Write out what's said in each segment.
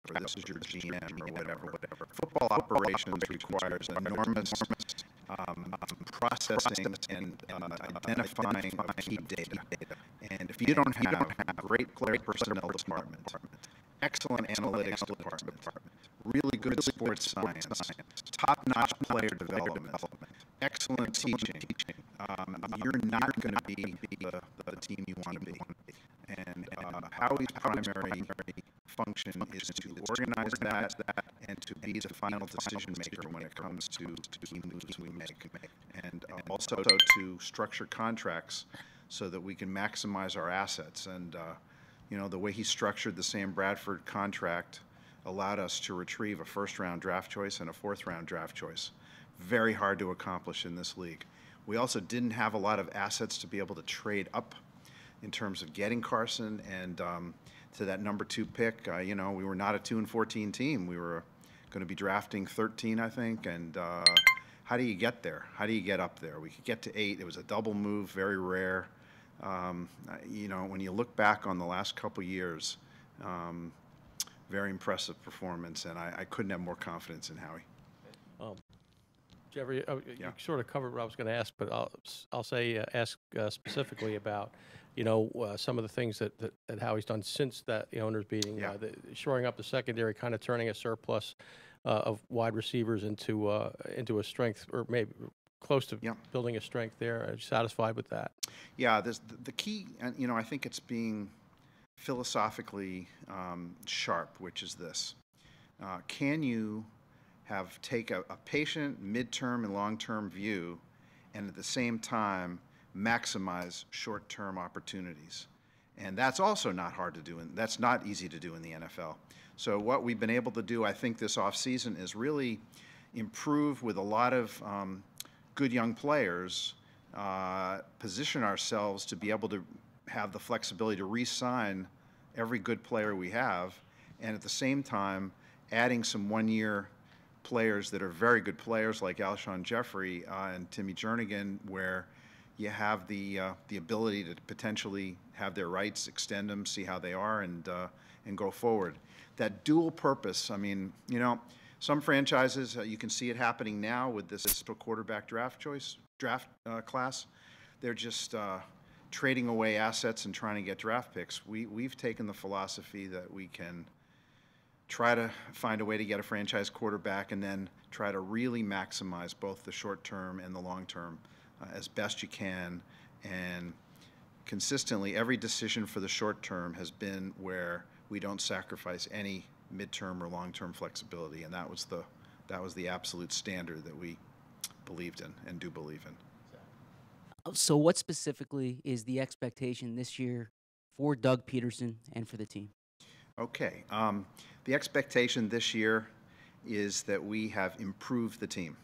or this is your GM or whatever. Football operations requires enormous processing and identifying of key data. And if you don't have a great player personnel department, excellent analytics department, really good sports science, top-notch player development, excellent teaching, you're not going to be the team you want to be. And Howie's primary function is to organize that and to be the final decision maker when it comes to key moves we make, and also to structure contracts so that we can maximize our assets. And you know, the way he structured the Sam Bradford contract allowed us to retrieve a first-round draft choice and a fourth-round draft choice. Very hard to accomplish in this league. We also didn't have a lot of assets to be able to trade up in terms of getting Carson, and to that number 2 pick, you know, we were not a 2-14 team. We were going to be drafting 13, I think, and how do you get there? How do you get up there? We could get to 8. It was a double move, very rare. You know, when you look back on the last couple years, very impressive performance, and I couldn't have more confidence in Howie. Jeffrey, you sort of covered what I was going to ask, but I'll say ask specifically about, you know, some of the things that Howie's done since that the owners meeting, shoring up the secondary, kind of turning a surplus of wide receivers into a strength, or maybe close to building a strength there. Are you satisfied with that? Yeah, the key, and you know, I think it's being philosophically sharp, which is this: can you take a patient, midterm, and long-term view, and at the same time maximize short-term opportunities? And that's also not hard to do, and that's not easy to do in the NFL. So what we've been able to do, I think, this offseason is really improve with a lot of good young players, position ourselves to be able to have the flexibility to re-sign every good player we have, and at the same time adding some one-year players that are very good players like Alshon Jeffrey and Timmy Jernigan, where you have the ability to potentially have their rights, extend them, see how they are, and go forward. That dual purpose, I mean, you know, some franchises, you can see it happening now with this quarterback draft class. They're just trading away assets and trying to get draft picks. We've taken the philosophy that we can try to find a way to get a franchise quarterback and then try to really maximize both the short term and the long term as best you can. And consistently, every decision for the short term has been where we don't sacrifice any midterm or long-term flexibility, and that was the absolute standard that we believed in and do believe in. So what specifically is the expectation this year for Doug Peterson and for the team? Okay. The expectation this year is that we have improved the team.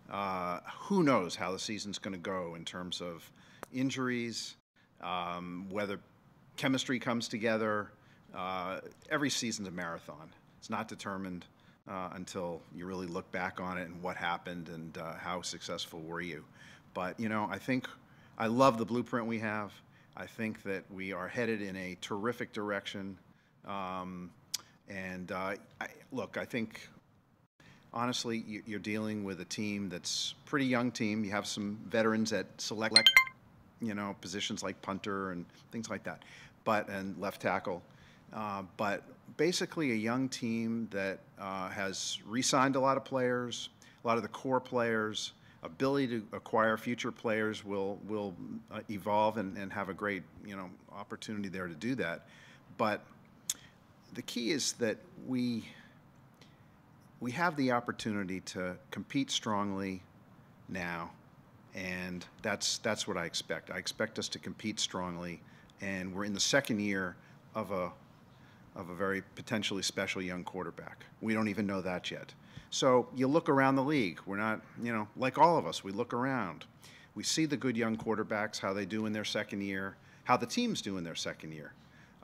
Who knows how the season's going to go in terms of injuries, whether chemistry comes together. Every season's a marathon. It's not determined until you really look back on it and what happened and how successful were you. But, you know, I love the blueprint we have. I think that we are headed in a terrific direction. Look, I think, honestly, you're dealing with a team that's a pretty young team. You have some veterans at select, you know, positions like punter and things like that, and left tackle. But basically a young team that has re-signed a lot of players, a lot of the core players. Ability to acquire future players will evolve and have a great, you know, opportunity there to do that. But the key is that we have the opportunity to compete strongly now, and that's what I expect. I expect us to compete strongly, and we're in the second year of a very potentially special young quarterback. We don't even know that yet. So you look around the league. We're not, you know, like all of us, we look around. We see the good young quarterbacks, how they do in their second year, how the teams do in their second year.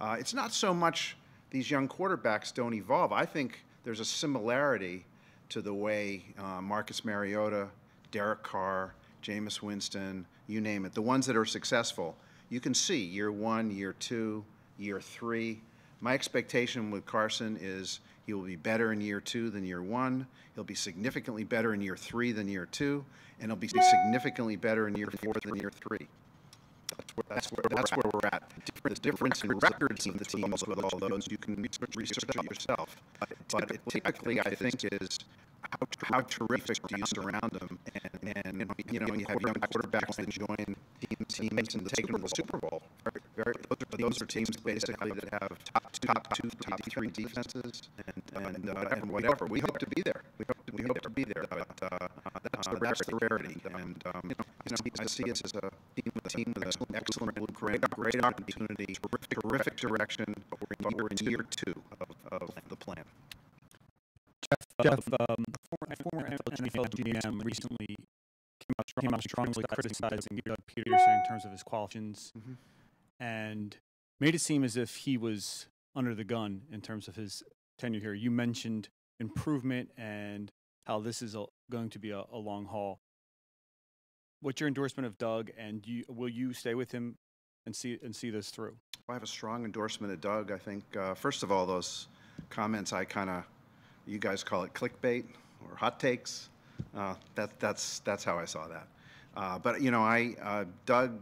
It's not so much these young quarterbacks don't evolve. I think there's a similarity to the way Marcus Mariota, Derek Carr, Jameis Winston, you name it, the ones that are successful. You can see year 1, year 2, year 3. My expectation with Carson is He will be better in year 2 than year 1. He'll be significantly better in year 3 than year 2, and he'll be significantly better in year 4 than year 3. That's where we're at. The difference in records of the teams with all those, you can research it yourself. But it typically, I think, is how terrific do you surround them? And you have young quarterbacks that join teams and take them to the Super Bowl. Those are teams basically that have top 2, top 3 defenses and whatever. We hope to be there. We hope to be there. But that's the rarity. And I see it as a team with an excellent blueprint, great opportunity, terrific direction. But we're in year 2 of the plan. Jeff, former NFL GM recently came out strongly criticizing Doug Peterson in terms of his qualifications, and made it seem as if he was under the gun in terms of his tenure here. You mentioned improvement and how this is going to be a long haul. What's your endorsement of Doug, and will you stay with him and see this through? I have a strong endorsement of Doug. I think, first of all, those comments you guys call it clickbait or hot takes. That's how I saw that. But Doug,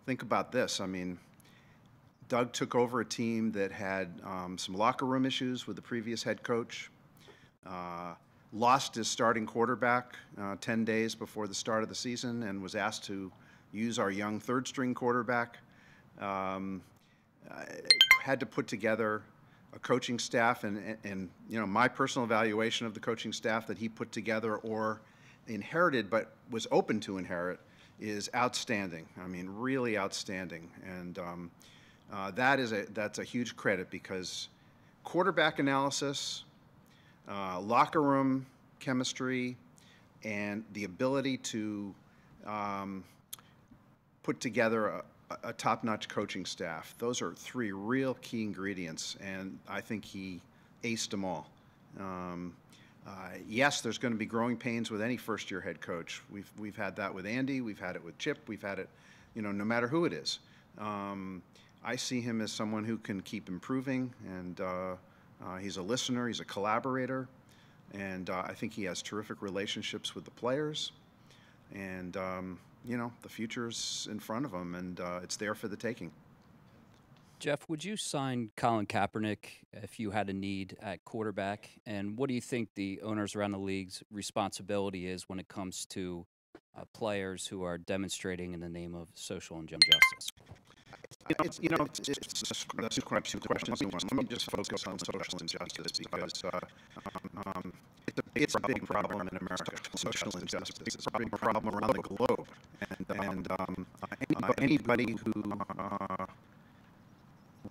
think about this. I mean, Doug took over a team that had some locker room issues with the previous head coach. Lost his starting quarterback 10 days before the start of the season and was asked to use our young third-string quarterback. Had to put together a coaching staff, and my personal evaluation of the coaching staff that he put together or inherited but was open to inherit is outstanding. I mean, really outstanding. And that's a huge credit, because quarterback analysis, locker room chemistry, and the ability to put together a top-notch coaching staff. Those are 3 real key ingredients, and I think he aced them all. Yes, there's going to be growing pains with any first-year head coach. We've had that with Andy. We've had it with Chip. We've had it, no matter who it is. I see him as someone who can keep improving, and he's a listener. He's a collaborator, and I think he has terrific relationships with the players. And the future's in front of him, and it's there for the taking. Jeff, would you sign Colin Kaepernick if you had a need at quarterback? And what do you think the owners around the league's responsibility is when it comes to players who are demonstrating in the name of social injustice? That's quite 2 questions in one. Let me just focus on social injustice, because it's a big problem in America. Social injustice. It's a big problem around the globe. And anybody who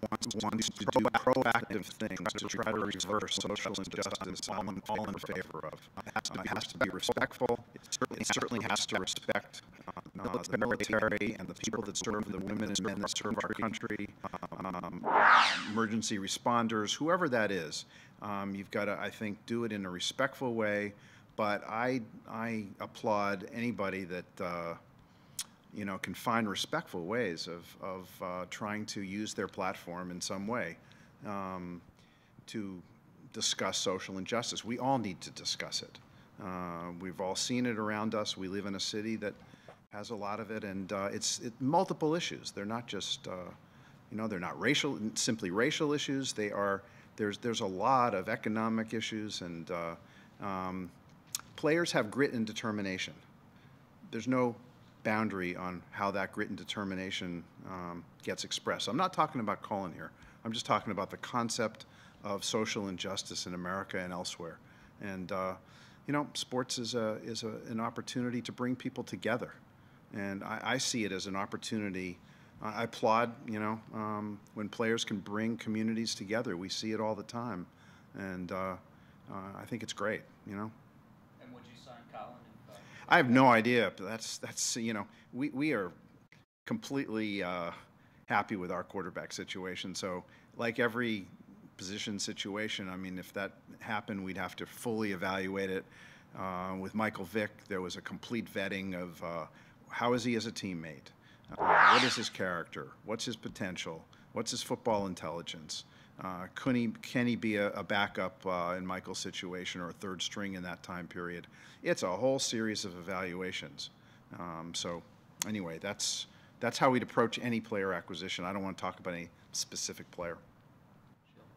wants to do proactive things to try to reverse social injustice, I'm all in favor of. It has to be respectful. It certainly has to respect the military and the people that serve, the women and men that serve our country, emergency responders, whoever that is. You've got to, I think, do it in a respectful way. But I applaud anybody that can find respectful ways of trying to use their platform in some way to discuss social injustice. We all need to discuss it. We've all seen it around us. We live in a city that has a lot of it, and it's multiple issues. They're not just, they're not simply racial issues. There's a lot of economic issues, and players have grit and determination. There's no boundary on how that grit and determination gets expressed. I'm not talking about Colin here. I'm just talking about the concept of social injustice in America and elsewhere. And sports is an opportunity to bring people together, and I see it as an opportunity. I applaud when players can bring communities together. We see it all the time, and I think it's great. And would you sign Colin? I have no idea, but that's we are completely happy with our quarterback situation. So, like every position situation, I mean, if that happened, we'd have to fully evaluate it. With Michael Vick, there was a complete vetting of how is he as a teammate, what is his character, what's his potential, what's his football intelligence, Can he be a backup in Michael's situation or a third string in that time period? It's a whole series of evaluations. So anyway, that's how we'd approach any player acquisition. I don't want to talk about any specific player.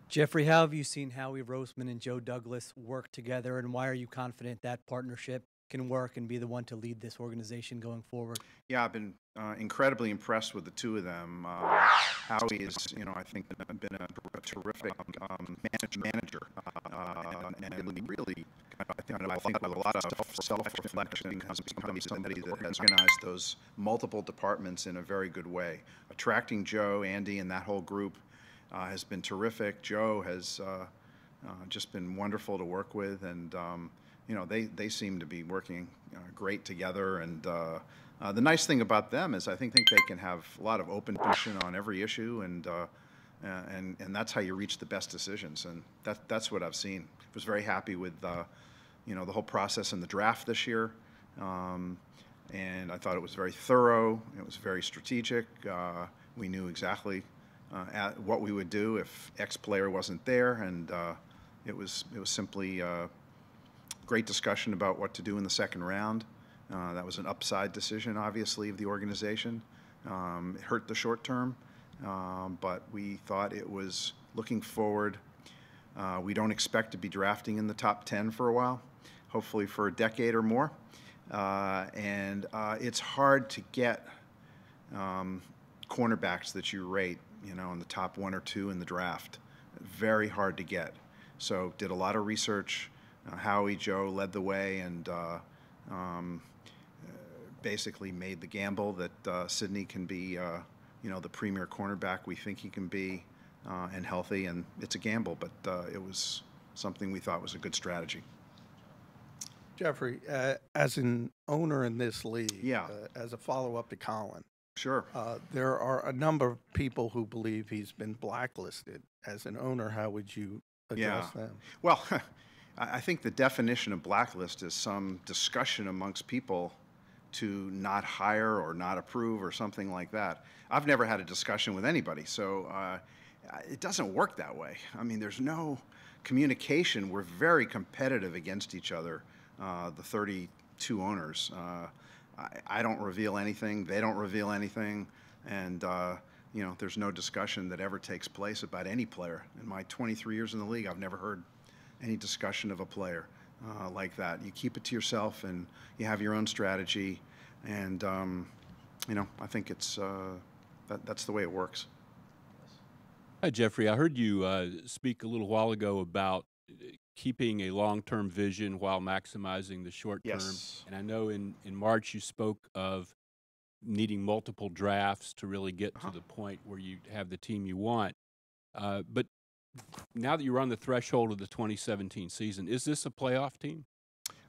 Jeffrey, how have you seen Howie Roseman and Joe Douglas work together, and why are you confident that partnership can work and be the one to lead this organization going forward? Yeah, I've been incredibly impressed with the two of them. Howie is, I think, been a terrific manager, and really, I think, with a lot of self-reflection, has become somebody that has organized those multiple departments in a very good way. Attracting Joe, Andy, and that whole group has been terrific. Joe has just been wonderful to work with, and they seem to be working great together. And the nice thing about them is I think they can have a lot of open discussion on every issue, and that's how you reach the best decisions. And that's what I've seen. I was very happy with the whole process in the draft this year, and I thought it was very thorough. It was very strategic. We knew exactly what we would do if X player wasn't there, and it was simply great discussion about what to do in the second round. That was an upside decision, obviously, of the organization. It hurt the short term, but we thought it was looking forward. We don't expect to be drafting in the top 10 for a while, hopefully for a decade or more. And it's hard to get cornerbacks that you rate, in the top 1 or 2 in the draft. Very hard to get. So did a lot of research. Howie, Joe led the way, and basically made the gamble that Sidney can be, the premier cornerback we think he can be, and healthy. And it's a gamble, but it was something we thought was a good strategy. Jeffrey, as an owner in this league, Yeah. As a follow-up to Colin, Sure. there are a number of people who believe he's been blacklisted. As an owner, how would you address them? Well, I think the definition of blacklist is some discussion amongst people to not hire or not approve or something like that. I've never had a discussion with anybody, so it doesn't work that way. I mean, there's no communication. We're very competitive against each other, the 32 owners. I don't reveal anything. They don't reveal anything. And, there's no discussion that ever takes place about any player. In my 23 years in the league, I've never heard any discussion of a player like that. You keep it to yourself, and you have your own strategy. And, I think it's that's the way it works. Hi, Jeffrey. I heard you speak a little while ago about keeping a long-term vision while maximizing the short term. Yes. And I know in March you spoke of needing multiple drafts to really get to the point where you have the team you want. But now that you're on the threshold of the 2017 season, is this a playoff team?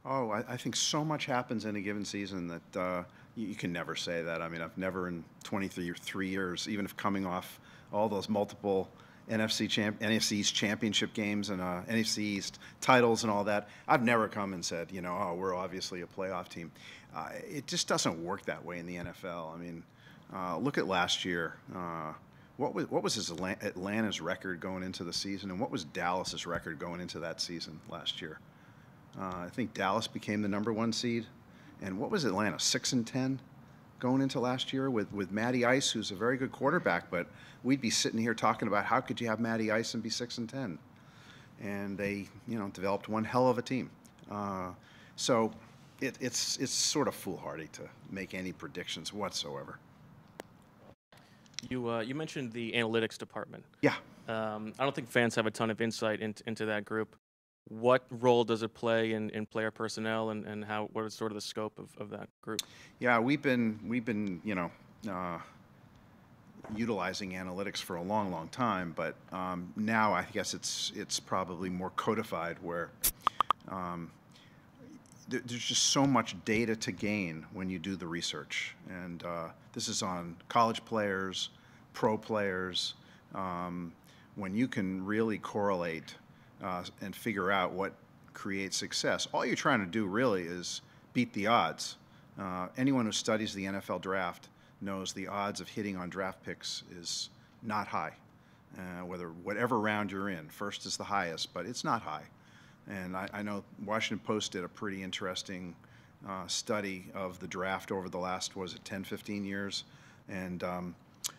Oh, I think so much happens in a given season that you can never say that. I mean, I've never in 23 years, even if coming off all those multiple NFC East championship games and NFC East titles and all that, I've never come and said, we're obviously a playoff team. It just doesn't work that way in the NFL. I mean, look at last year. What was Atlanta's record going into the season, and what was Dallas's record going into that season last year? I think Dallas became the #1 seed, and what was Atlanta, 6-10 going into last year with Matty Ice, who's a very good quarterback, but we'd be sitting here talking about how could you have Matty Ice and be 6-10, and they developed one hell of a team. So it's sort of foolhardy to make any predictions whatsoever. You mentioned the analytics department. Yeah. I don't think fans have a ton of insight into that group. What role does it play in player personnel, and what is sort of the scope of that group? Yeah, we've been utilizing analytics for a long time, but now I guess it's probably more codified, where there's just so much data to gain when you do the research, and this is on college players, pro players, when you can really correlate and figure out what creates success. All you're trying to do really is beat the odds. Anyone who studies the NFL draft knows the odds of hitting on draft picks is not high. whatever round you're in. First is the highest, but it's not high. And I know Washington Post did a pretty interesting study of the draft over the last, was it 10, 15 years? And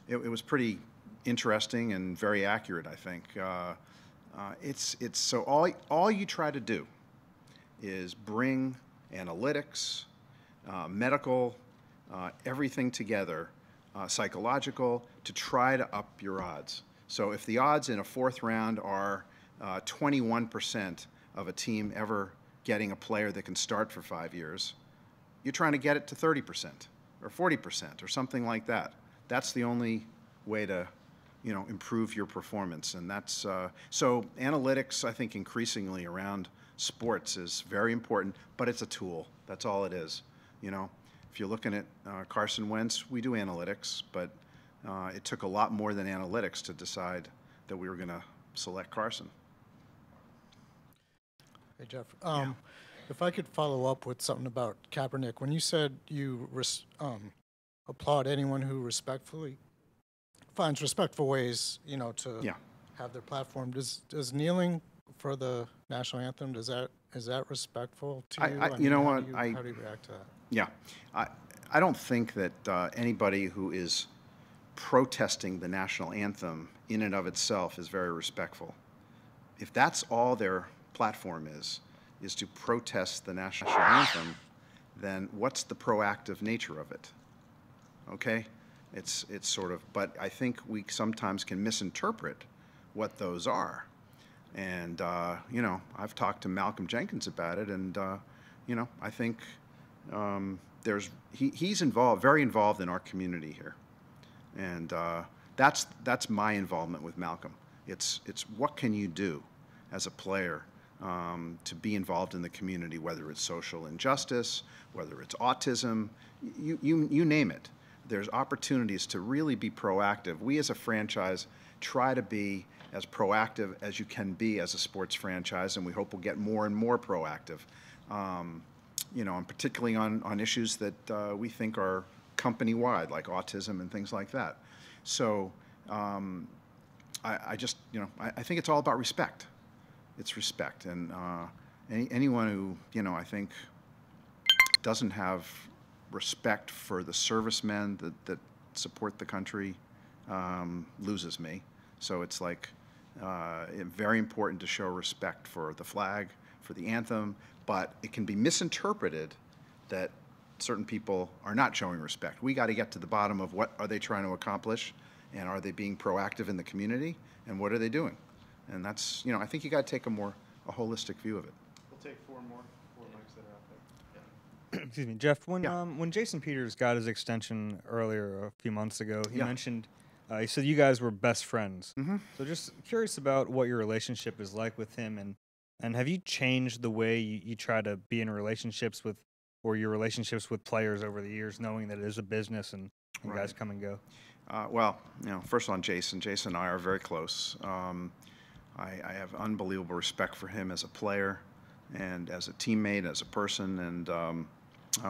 it was pretty interesting and very accurate, I think. It's so all you try to do is bring analytics, medical, everything together, psychological, to try to up your odds. So if the odds in a fourth round are 21% of a team ever getting a player that can start for 5 years, you're trying to get it to 30% or 40% or something like that. That's the only way to, improve your performance. And that's, so analytics, I think, increasingly around sports is very important, but it's a tool. That's all it is. If you're looking at Carson Wentz, we do analytics, but it took a lot more than analytics to decide that we were going to select Carson. Hey, Jeff. If I could follow up with something about Kaepernick. When you said you applaud anyone who finds respectful ways, to have their platform, does kneeling for the national anthem, is that respectful to you? You know what? How do you react to that? Yeah. I don't think that anybody who is protesting the national anthem in and of itself is very respectful. If that's all their platform is to protest the national anthem, then what's the proactive nature of it? Okay? It's sort of, but I think we sometimes can misinterpret what those are. And, I've talked to Malcolm Jenkins about it, and, I think he's very involved in our community here. And that's my involvement with Malcolm. It's what can you do as a player to be involved in the community, whether it's social injustice, whether it's autism, you name it. There's opportunities to really be proactive. We as a franchise try to be as proactive as you can be as a sports franchise, and we hope we'll get more and more proactive, and particularly on issues that we think are company-wide, like autism and things like that. So I think it's all about respect. It's respect, and anyone who, I think doesn't have respect for the servicemen that support the country loses me. So it's like very important to show respect for the flag, for the anthem, but it can be misinterpreted that certain people are not showing respect. We got to get to the bottom of what are they trying to accomplish, and are they being proactive in the community, and what are they doing? And that's, I think you got to take a holistic view of it. We'll take four mics that are out there. Excuse me, Jeff. When Jason Peters got his extension earlier a few months ago, he mentioned he said you guys were best friends. Mm-hmm. So just curious about what your relationship is like with him, and have you changed the way you try to be in relationships with, or your relationships with players over the years, knowing that it is a business and Right. guys come and go? Well, first on Jason. Jason and I are very close. I have unbelievable respect for him as a player and as a teammate, as a person, and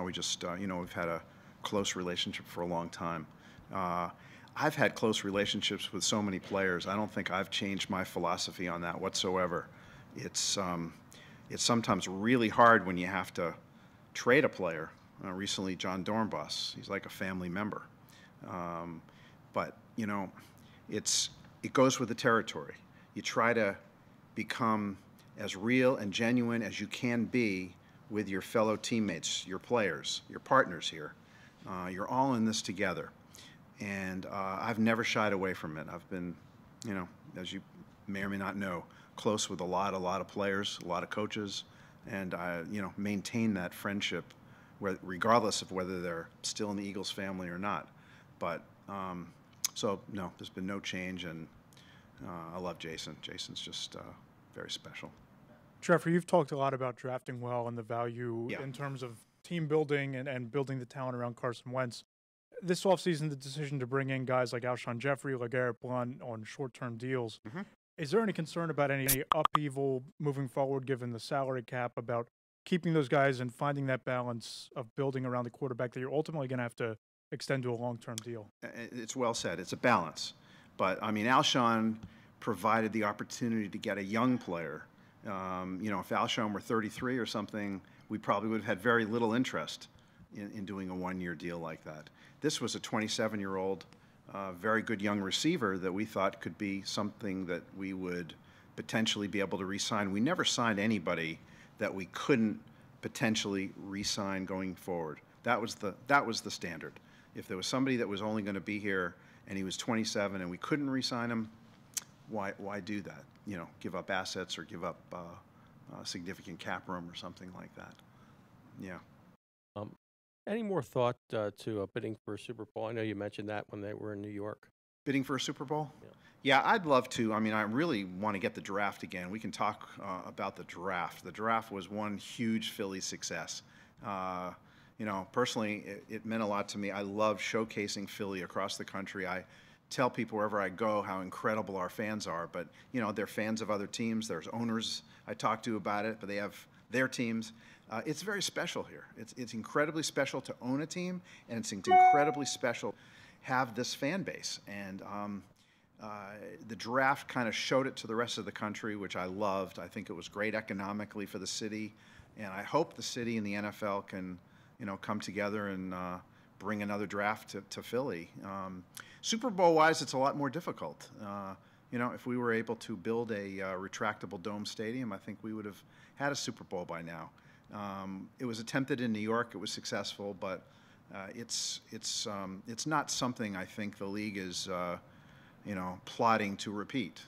we just, we've had a close relationship for a long time. I've had close relationships with so many players. I don't think I've changed my philosophy on that whatsoever. It's sometimes really hard when you have to trade a player. Recently, John Dornbos, he's like a family member. But, it goes with the territory. You try to become as real and genuine as you can be with your fellow teammates, your players, your partners here. You're all in this together. And I've never shied away from it. I've been, as you may or may not know, close with a lot of players, a lot of coaches, and I, maintain that friendship regardless of whether they're still in the Eagles family or not. But, so, no, there's been no change, and I love Jason. Jason's just very special. Jeffrey, you've talked a lot about drafting well and the value in terms of team building and building the talent around Carson Wentz. This offseason, the decision to bring in guys like Alshon Jeffrey, LeGarrette Blount on short-term deals, is there any concern about any upheaval moving forward, given the salary cap, about keeping those guys and finding that balance of building around the quarterback that you're ultimately going to have to extend to a long-term deal? It's well said. It's a balance. But, I mean, Alshon provided the opportunity to get a young player. You know, if Alshon were 33 or something, we probably would have had very little interest in doing a one-year deal like that. This was a 27-year-old, very good young receiver that we thought could be something that we would potentially be able to re-sign. We never signed anybody that we couldn't potentially re-sign going forward. That was the standard. If there was somebody that was only going to be here and he was 27 and we couldn't re-sign him, why do that? You know, give up assets or give up significant cap room or something like that. Yeah. Any more thought to bidding for a Super Bowl? I know you mentioned that when they were in New York. Bidding for a Super Bowl? Yeah. Yeah, I'd love to. I mean, I really want to get the draft again. We can talk about the draft. The draft was one huge Philly success. You know, personally, it meant a lot to me. I love showcasing Philly across the country. I tell people wherever I go how incredible our fans are, but, you know, they're fans of other teams. There's owners I talk to about it, but they have their teams. It's very special here. It's incredibly special to own a team, and it's incredibly special to have this fan base. And the draft kind of showed it to the rest of the country, which I loved. I think it was great economically for the city, and I hope the city and the NFL can, you know, come together and bring another draft to Philly. Super Bowl-wise, it's a lot more difficult. You know, if we were able to build a retractable dome stadium, I think we would have had a Super Bowl by now. It was attempted in New York. It was successful, but it's not something I think the league is, you know, plotting to repeat.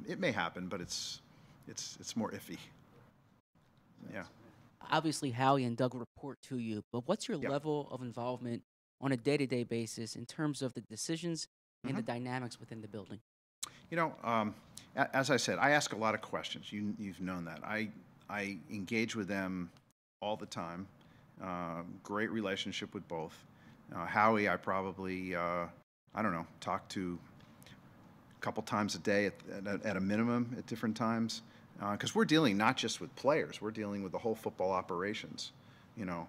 It may happen, but it's more iffy. Yeah. Obviously, Howie and Doug report to you, but what's your level of involvement on a day-to-day basis in terms of the decisions and the dynamics within the building? You know, as I said, I ask a lot of questions. You've known that. I engage with them all the time. Great relationship with both. Howie, I probably, I don't know, talk to a couple times a day at a minimum at different times. Because we're dealing not just with players, we're dealing with the whole football operations, you know.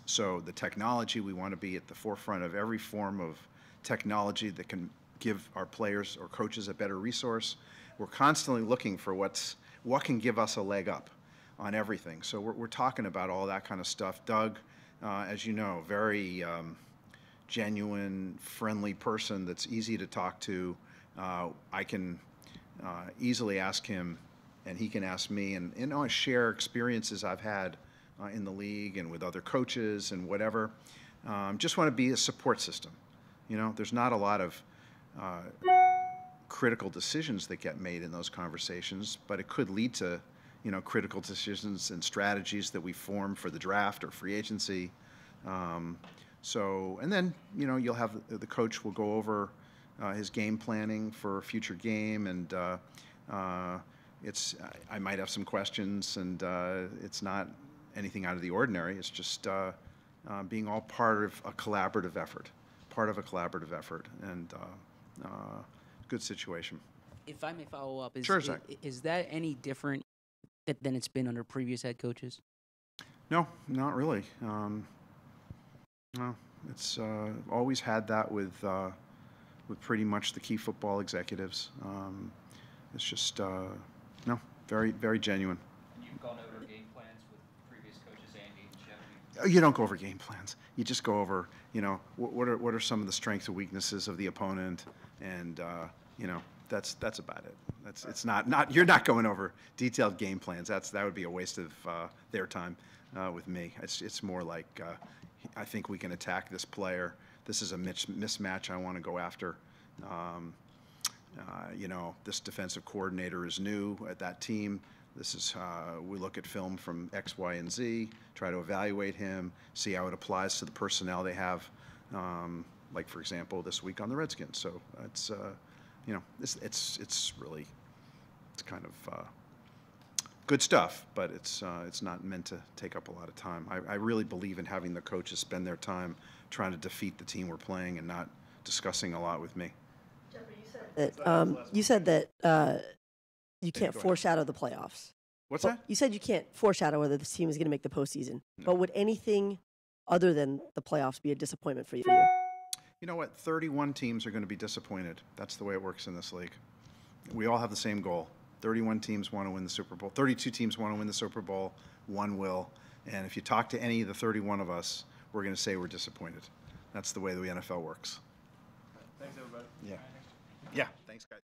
So the technology, we want to be at the forefront of every form of technology that can give our players or coaches a better resource. We're constantly looking for what can give us a leg up on everything. So we're talking about all that kind of stuff. Doug, as you know, very genuine, friendly person that's easy to talk to. I can easily ask him, and he can ask me, and you know, I share experiences I've had in the league and with other coaches and whatever. Just want to be a support system. You know, there's not a lot of critical decisions that get made in those conversations, but it could lead to, you know, critical decisions and strategies that we form for the draft or free agency. So, and then, you know, you'll have the coach will go over his game planning for a future game, and I might have some questions, and it's not anything out of the ordinary. It's just being all part of a collaborative effort, and good situation. If I may follow up, is that any different than it's been under previous head coaches? No, not really. No, it's always had that with pretty much the key football executives. It's just, no, very, very genuine. And you've gone over game plans with previous coaches, Andy and Jeff? You don't go over game plans. You just go over, you know, what are some of the strengths and weaknesses of the opponent, and you know, that's about it. It's not you're not going over detailed game plans. That would be a waste of their time with me. It's more like I think we can attack this player. This is a mismatch I want to go after. You know, this defensive coordinator is new at that team. This is we look at film from X, Y, and Z, try to evaluate him, see how it applies to the personnel they have. Like, for example, this week on the Redskins. So it's you know, it's really kind of good stuff, but it's not meant to take up a lot of time. I really believe in having the coaches spend their time trying to defeat the team we're playing and not discussing a lot with me. You said that you can't foreshadow the playoffs. What's that? You said you can't foreshadow whether this team is going to make the postseason. No. But would anything other than the playoffs be a disappointment for you? You You know what? 31 teams are going to be disappointed. That's the way it works in this league. We all have the same goal. 31 teams want to win the Super Bowl. 32 teams want to win the Super Bowl. One will. And if you talk to any of the 31 of us, we're going to say we're disappointed. That's the way the NFL works. Thanks, everybody. Yeah. Yeah. Thanks, guys.